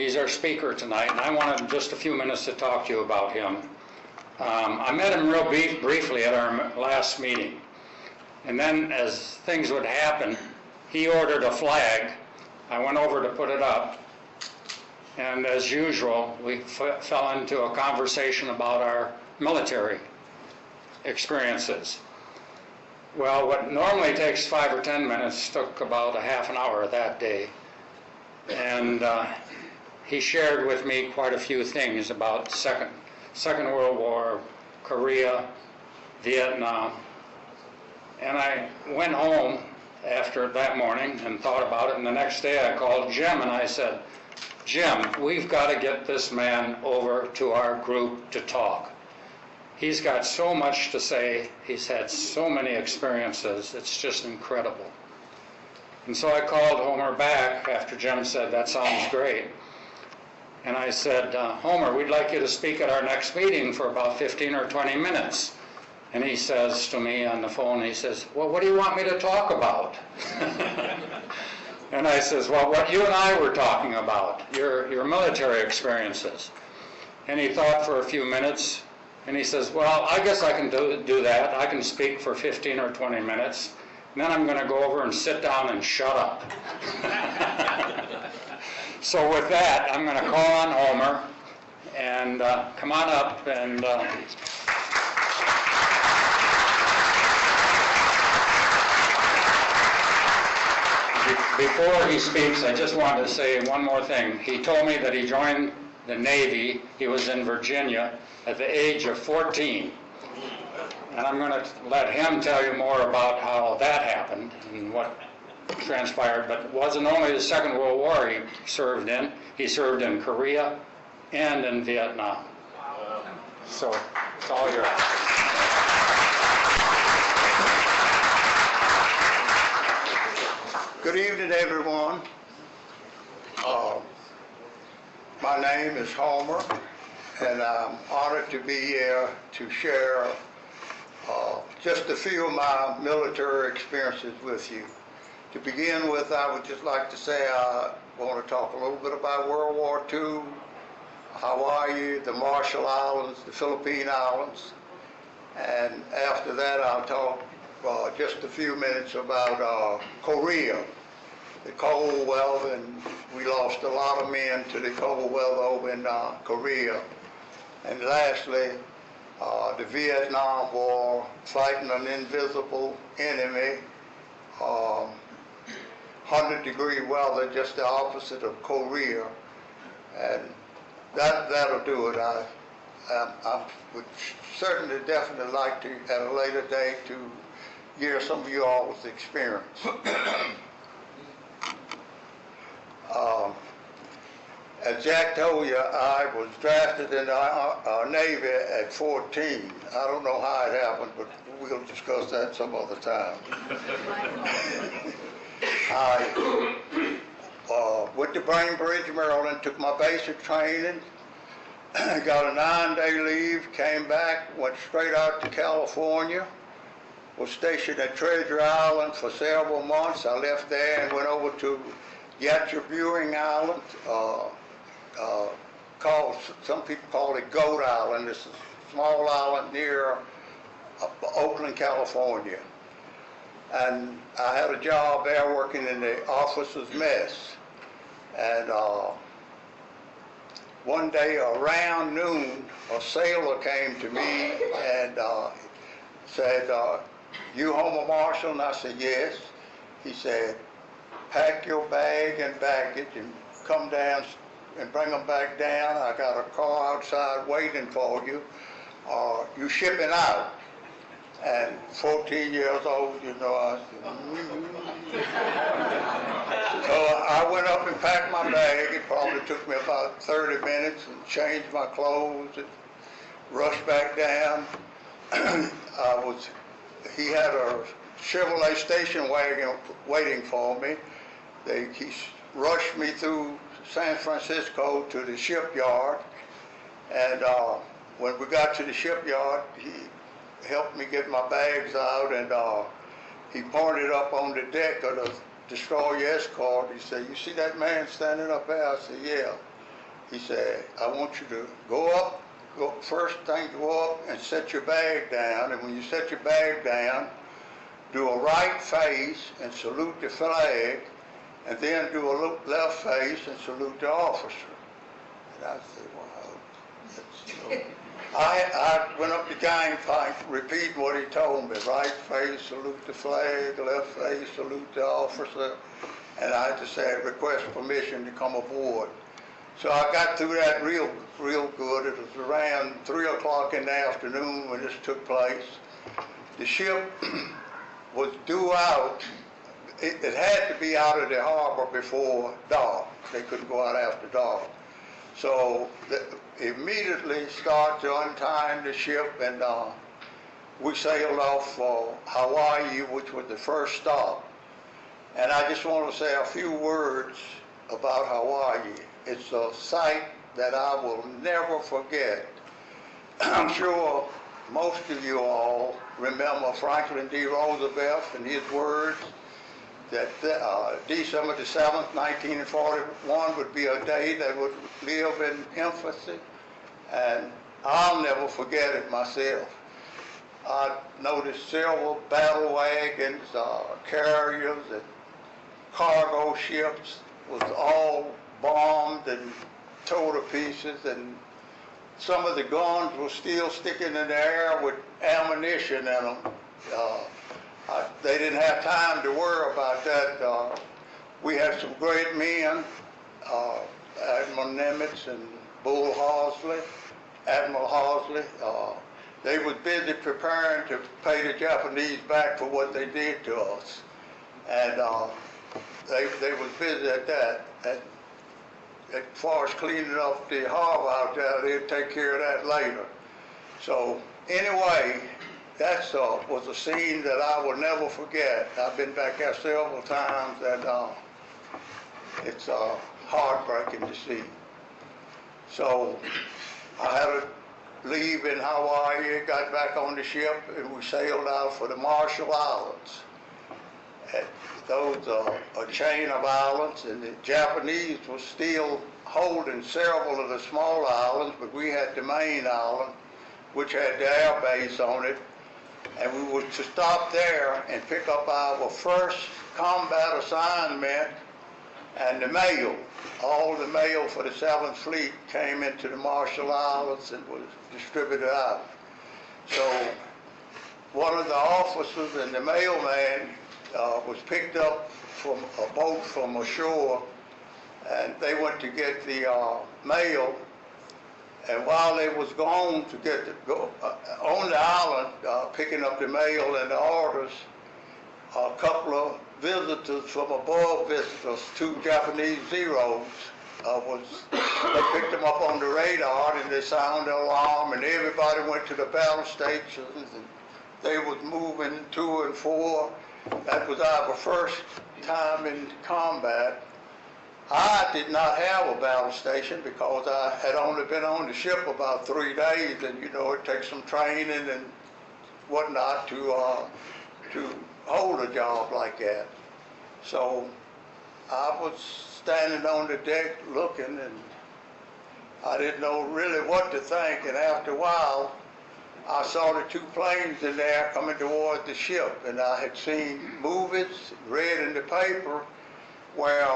He's our speaker tonight, and I wanted just a few minutes to talk to you about him. I met him real briefly at our last meeting, and then as things would happen, he ordered a flag. I went over to put it up, and as usual, we fell into a conversation about our military experiences. Well, what normally takes 5 or 10 minutes took about a half an hour that day. And he shared with me quite a few things about Second World War, Korea, Viet Nam. And I went home after that morning and thought about it, and the next day I called Jim and I said, Jim, we've got to get this man over to our group to talk. He's got so much to say. He's had so many experiences. It's just incredible. And so I called Homer back after Jim said, that sounds great. And I said, Homer, we'd like you to speak at our next meeting for about 15 or 20 minutes. And he says to me on the phone, he says, well, what do you want me to talk about? And I says, well, what you and I were talking about, your military experiences. And he thought for a few minutes, and he says, well, I guess I can do that. I can speak for 15 or 20 minutes. And then I'm going to go over and sit down and shut up. So with that, I'm going to call on Homer, and come on up. And before he speaks, I just wanted to say one more thing. He told me that he joined the Navy. He was in Virginia at the age of 14. And I'm going to let him tell you more about how that happened and what transpired. But it wasn't only the Second World War he served in. He served in Korea and in Vietnam. So it's all yours. Good evening, everyone. My name is Homer, and I'm honored to be here to share just a few of my military experiences with you. To begin with, I would just like to say I want to talk a little bit about World War II, Hawaii, the Marshall Islands, the Philippine Islands, and after that I'll talk just a few minutes about Korea, the cold weather, and we lost a lot of men to the cold weather over in Korea. And lastly, the Vietnam War, fighting an invisible enemy, 100-degree weather, just the opposite of Korea. And that'll do it. I would certainly, definitely like to, at a later date, to hear some of you all's experience. As Jack told you, I was drafted in our Navy at 14. I don't know how it happened, but we'll discuss that some other time. I went to Bainbridge, Maryland, took my basic training, got a 9-day leave, came back, went straight out to California, was stationed at Treasure Island for several months. I left there and went over to Yatchabuing Island, some people call it Goat Island. It's a small island near Oakland, California. And I had a job there working in the officers' mess. And one day around noon, a sailor came to me and said, you Homer Marshall? And I said, yes. He said, pack your bag and baggage and come down and bring them back down. I got a car outside waiting for you. You shipping out. And 14 years old, you know, I said, So I went up and packed my bag. It probably took me about 30 minutes and changed my clothes and rushed back down. He had a Chevrolet station wagon waiting for me. He rushed me through San Francisco to the shipyard, and when we got to the shipyard, he helped me get my bags out, and he pointed up on the deck of the destroyer escort. He said, you see that man standing up there? I said, yeah. he said, I want you to go first thing, go up and set your bag down, and when you set your bag down, do a right face and salute the flag, and then do a left face and salute the officer. And I said, wow, that's, I went up the gangplank repeating what he told me, right face, salute the flag, left face, salute the officer, and I had to say, request permission to come aboard. So I got through that real good. It was around 3 o'clock in the afternoon when this took place. The ship was due out. It had to be out of the harbor before dark. They couldn't go out after dark. So immediately started to untie the ship, and we sailed off for Hawaii, which was the first stop. And I just want to say a few words about Hawaii. It's a sight that I will never forget. I'm sure most of you all remember Franklin D. Roosevelt and his words that December the 7th, 1941 would be a day that would live in infancy, and I'll never forget it myself. I noticed several battle wagons, carriers, and cargo ships was all bombed and tore to pieces, and some of the guns were still sticking in the air with ammunition in them. They didn't have time to worry about that. We had some great men, Admiral Nimitz and Bull Horsley, Admiral Horsley. They was busy preparing to pay the Japanese back for what they did to us. And they was busy at that. As far as cleaning up the harbor out there, they'd take care of that later. So anyway, that was a scene that I will never forget. I've been back there several times, and it's heartbreaking to see. So I had to leave in Hawaii, got back on the ship, and we sailed out for the Marshall Islands. Those are a chain of islands, and the Japanese were still holding several of the small islands, but we had the main island, which had the air base on it, and we were to stop there and pick up our first combat assignment and the mail. All the mail for the 7th Fleet came into the Marshall Islands and was distributed out. So one of the officers and the mailman was picked up from a boat from ashore, and they went to get the mail. And while they was gone to on the island picking up the mail and the orders, a couple of visitors from above visitors, 2 Japanese Zeros, they picked them up on the radar, and they sounded the alarm, and everybody went to the battle stations, and they was moving to and fro. That was our first time in combat. I did not have a battle station because I had only been on the ship about 3 days, and you know, it takes some training and whatnot to hold a job like that. So I was standing on the deck looking, and I didn't know really what to think, and after a while I saw the 2 planes in there coming toward the ship, and I had seen movies, read in the paper, where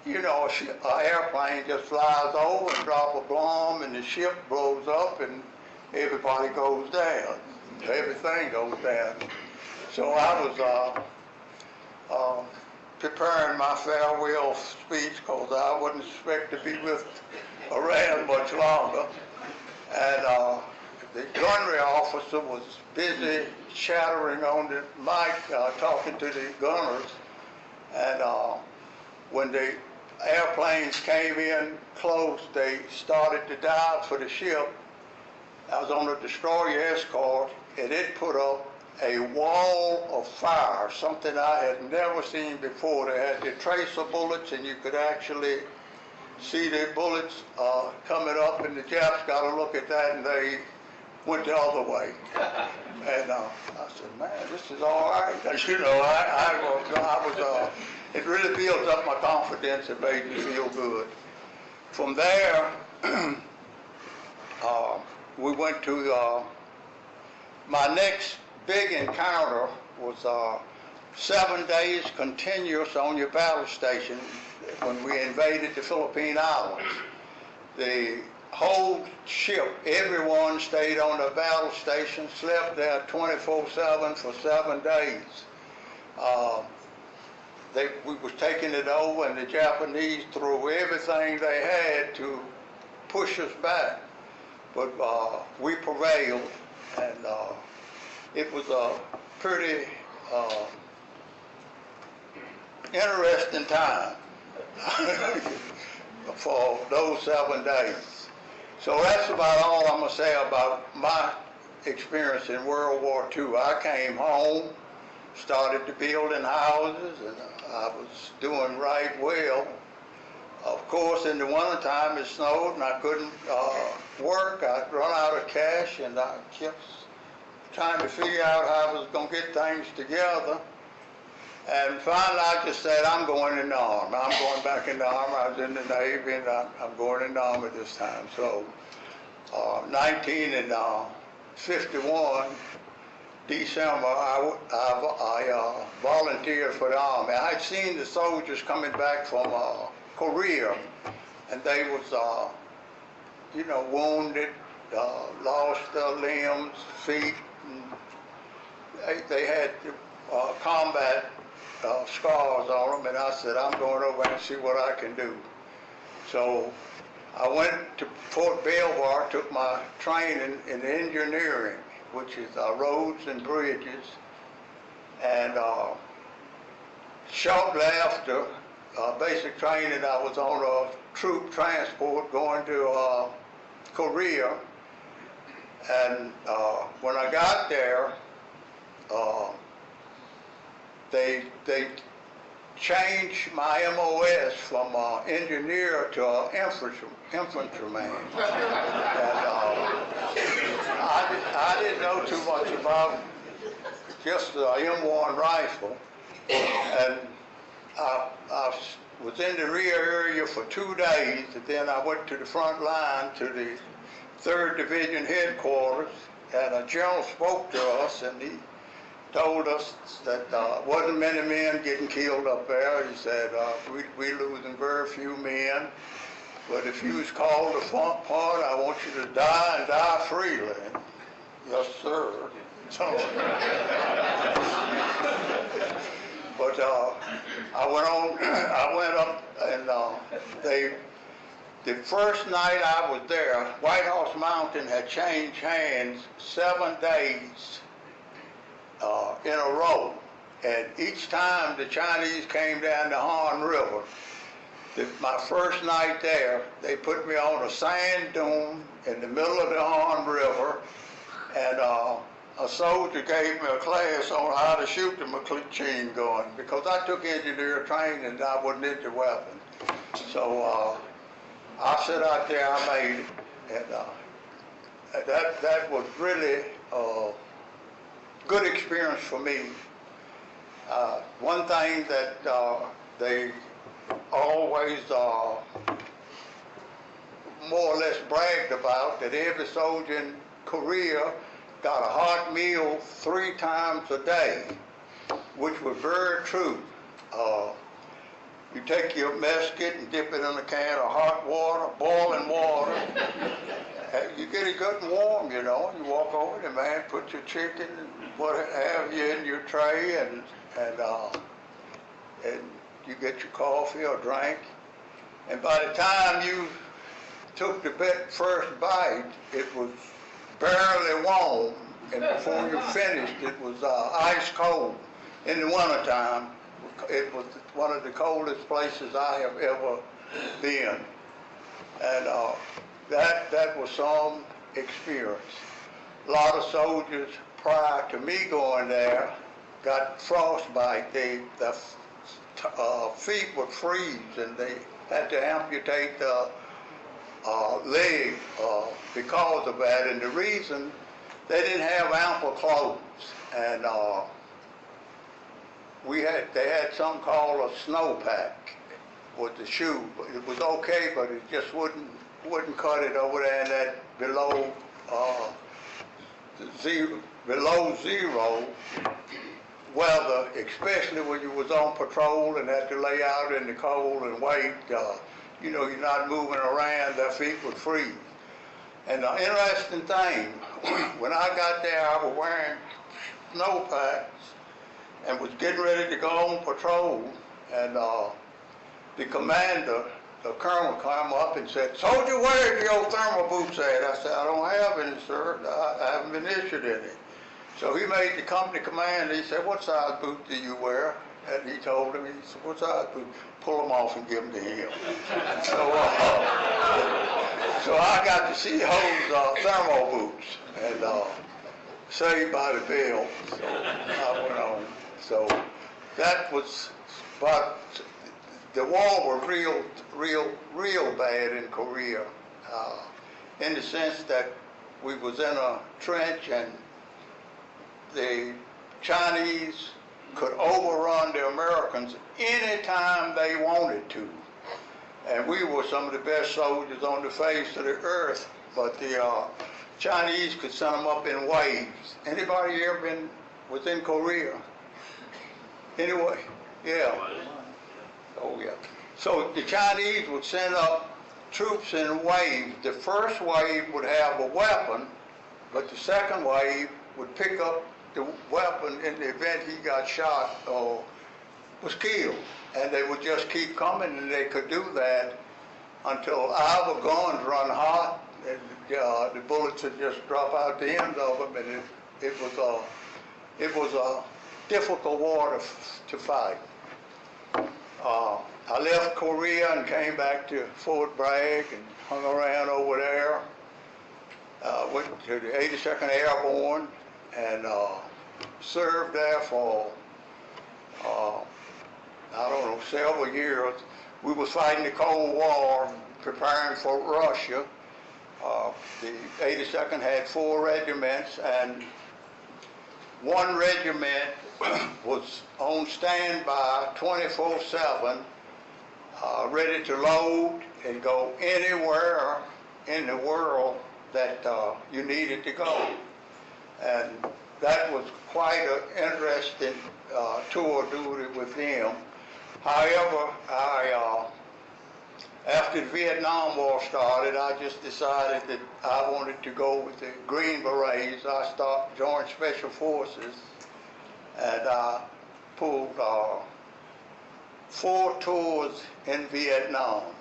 you know, an airplane just flies over and drops a bomb, and the ship blows up, and everybody goes down. Everything goes down. So I was preparing my farewell speech because I wouldn't expect to be around much longer. And the gunnery officer was busy chattering on the mic, talking to the gunners. And when the airplanes came in close, they started to dive for the ship. I was on a destroyer escort, and it put up a wall of fire, something I had never seen before. They had the tracer bullets, and you could actually see the bullets coming up, and the Japs got a look at that, and they went the other way. And I said, man, this is all right. You know, it really built up my confidence and made me feel good. From there, we went to my next big encounter was 7 days continuous on your battle station when we invaded the Philippine Islands. The whole ship, everyone stayed on the battle station, slept there 24/7 for 7 days. We was taking it over, and the Japanese threw everything they had to push us back. But we prevailed, and it was a pretty interesting time for those 7 days. So that's about all I'm going to say about my experience in World War II. I came home, started to building houses, and I was doing right well. Of course, in the wintertime it snowed and I couldn't work. I'd run out of cash, and I kept trying to figure out how I was going to get things together. And finally I just said, I'm going in the Army. I'm going back in the Army. I was in the Navy, and I'm going in the Army this time. So 1951, December, I volunteered for the Army. I had seen the soldiers coming back from Korea, and they was, wounded, lost their limbs, feet, and they had combat scars on them, and I said, I'm going over and see what I can do. So I went to Fort Belvoir, took my training in engineering, which is roads and bridges, and shortly after basic training, I was on a troop transport going to Korea, and when I got there, they changed my MOS from engineer to infantryman. And I didn't know too much about just the M1 rifle, and I was in the rear area for 2 days, and then I went to the front line to the 3rd Division headquarters, and a general spoke to us, and he told us that wasn't many men getting killed up there. He said, we losing very few men, but if you was called to front part, I want you to die and die freely. And, yes, sir. So, but I went up, and the first night I was there, White Horse Mountain had changed hands 7 days in a row. And each time the Chinese came down the Han River, my first night there, they put me on a sand dune in the middle of the Han River, and a soldier gave me a class on how to shoot the machine gun, because I took engineer training and I wasn't into weapons. So I sat out there, I made it, and that was really good experience for me. One thing that they always more or less bragged about, that every soldier in Korea got a hot meal 3 times a day, which was very true. You take your mess kit and dip it in a can of hot water, boiling water. You get it good and warm, you know. You walk over there, man, put your chicken and what have you in your tray, and you get your coffee or drink. And by the time you took the first bite, it was barely warm, and before you finished, it was ice cold. In the wintertime, it was one of the coldest places I have ever been. And that was some experience. A lot of soldiers prior to me going there got frostbite. The feet would freeze, and they had to amputate the leg because of that. And the reason, they didn't have ample clothes, and they had something called a snowpack, with the shoe. It was okay, but it just wouldn't cut it over there in that below zero weather, especially when you was on patrol and had to lay out in the cold and wait. You know, you're not moving around, their feet would freeze. And the interesting thing, when I got there, I was wearing snow packs and was getting ready to go on patrol, and the commander, the colonel, came up and said, "Soldier, where's your thermal boots at?" I said, "I don't have any, sir. I haven't been issued any." So he made the company commander. He said, "What size boot do you wear?" And he told him, he said, "What size boot?" Pull them off and give them to him. So I got to see those thermal boots, and saved by the bell. So I went on. So that was, but the war was real bad in Korea, in the sense that we was in a trench and the Chinese could overrun the Americans anytime they wanted to. And we were some of the best soldiers on the face of the earth, but the Chinese could send them up in waves. Anybody ever was in Korea? Anyway, yeah. Oh yeah. So the Chinese would send up troops in waves. The first wave would have a weapon, but the second wave would pick up the weapon in the event he got shot or was killed. And they would just keep coming, and they could do that until our guns run hot, and the bullets would just drop out the ends of them, and it was a difficult war to fight. I left Korea and came back to Fort Bragg and hung around over there. Went to the 82nd Airborne and served there for, I don't know, several years. We was fighting the Cold War, preparing for Russia. The 82nd had 4 regiments, and one regiment was on standby 24/7, ready to load and go anywhere in the world that you needed to go. And that was quite an interesting tour duty with them. However, after the Viet Nam War started, I just decided that I wanted to go with the Green Berets. I joined Special Forces, and I pulled 4 tours in Vietnam.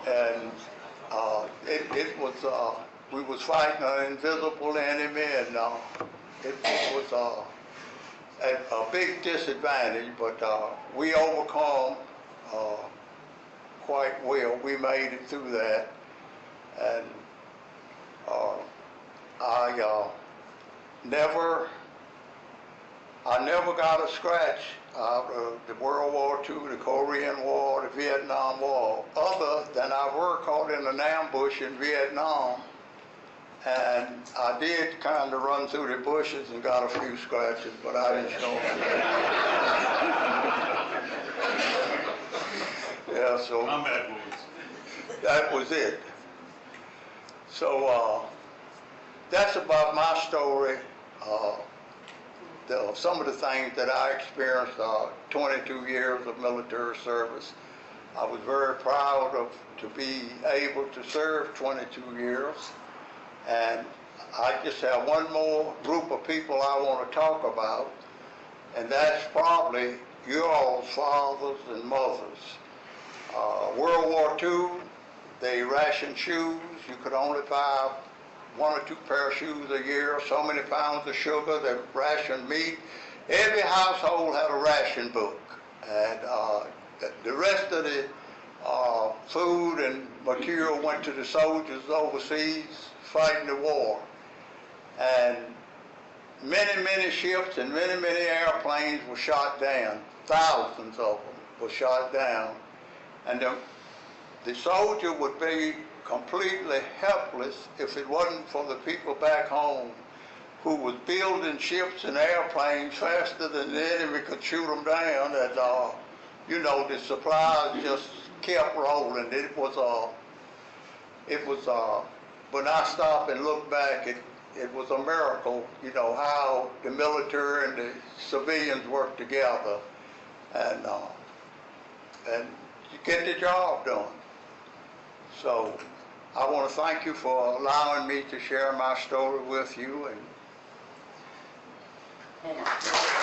And it was, we was fighting an invisible enemy, and it was a big disadvantage, but we overcome quite well. We made it through that, and I never got a scratch out of the World War II, the Korean War, the Vietnam War, other than I were caught in an ambush in Vietnam. And I did kind of run through the bushes and got a few scratches, but I didn't show them. Yeah, so that was it. So that's about my story. Some of the things that I experienced, 22 years of military service. I was very proud to be able to serve 22 years. And I just have one more group of people I want to talk about, and that's probably your all's fathers and mothers. World War II, they rationed shoes. You could only buy 1 or 2 pair of shoes a year, so many pounds of sugar. They rationed meat. Every household had a ration book, and the rest of the food and material went to the soldiers overseas fighting the war. And many ships and many airplanes were shot down. Thousands of them were shot down. And the soldier would be completely helpless if it wasn't for the people back home who was building ships and airplanes faster than the enemy could shoot them down. And you know, the supplies just kept rolling. When I stop and look back, it was a miracle, you know, how the military and the civilians work together and you get the job done. So I want to thank you for allowing me to share my story with you. And Homer.